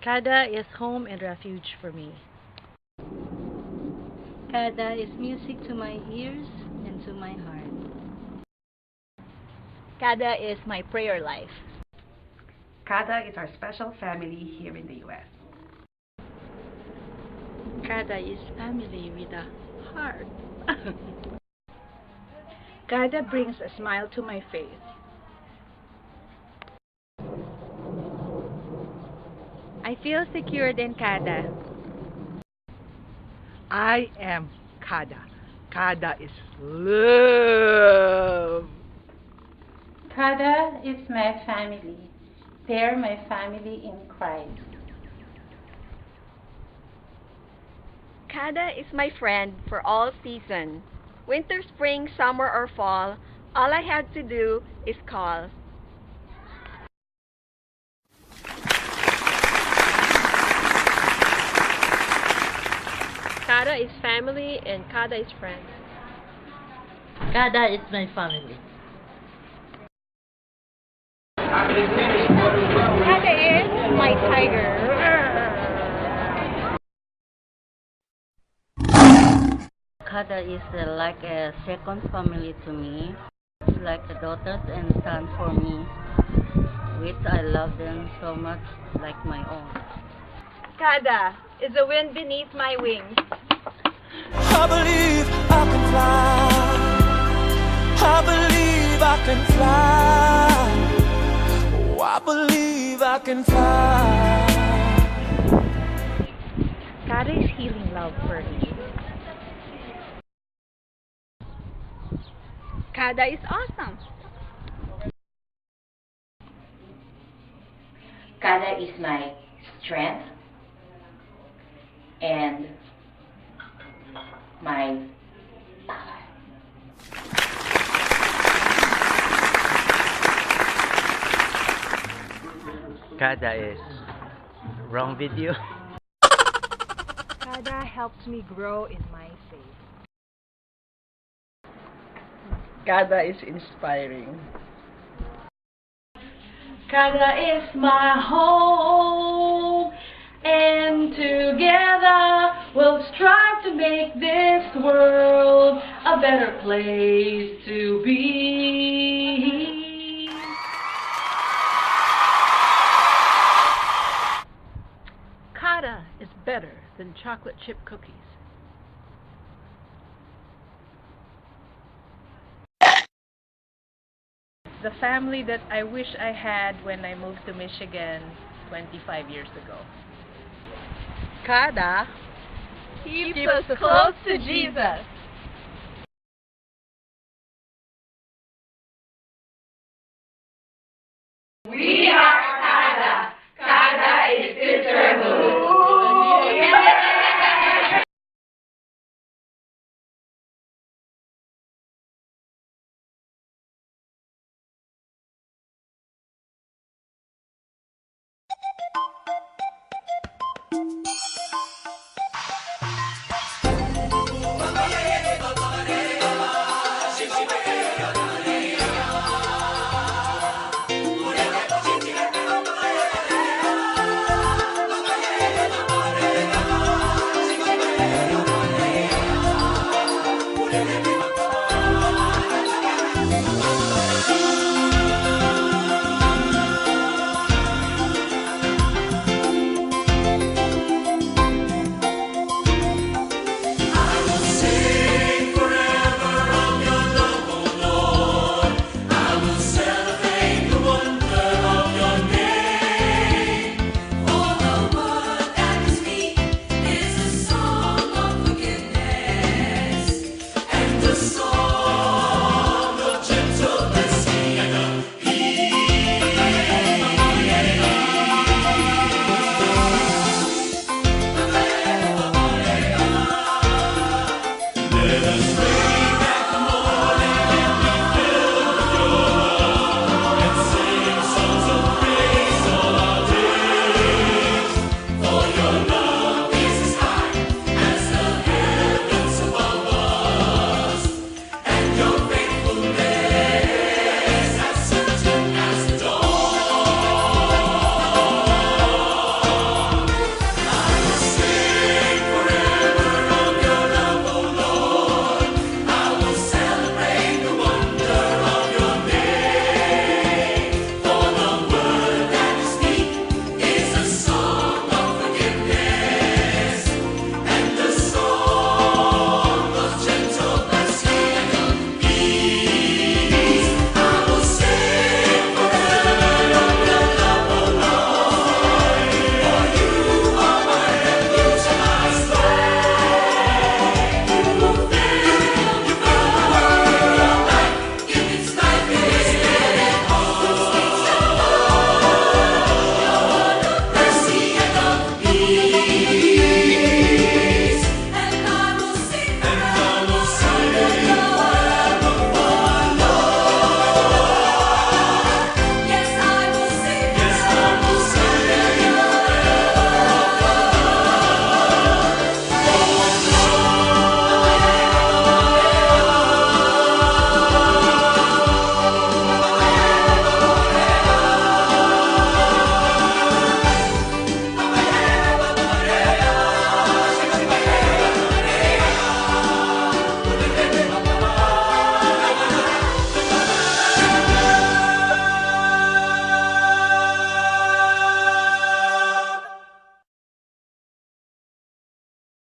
Kada is home and refuge for me. Kada is music to my ears and to my heart. Kada is my prayer life. Kada is our special family here in the U.S. Kada is family with a heart. Kada brings a smile to my face. I feel secured in Kada. I am Kada. Kada is love. Kada is my family. They're my family in Christ. Kada is my friend for all season. Winter, spring, summer, or fall, all I had to do is call. Kada is family and Kada is friends. Kada is my family. Kada is my tiger. Kada is like a second family to me. It's like a daughters and son for me, which I love them so much like my own. Kada is the wind beneath my wings. I believe I can fly. I believe I can fly. Oh, I believe I can fly. Kada is healing love for me. Kada is awesome. Kada is my strength and my power. Kada is wrong video. Kada helps me grow in my faith. Kada is inspiring. Kada is my home, and together we'll strive to make this world a better place to be. Kada is better than chocolate chip cookies. The family that I wish I had when I moved to Michigan 25 years ago. Kada Keeps us close to Jesus. We are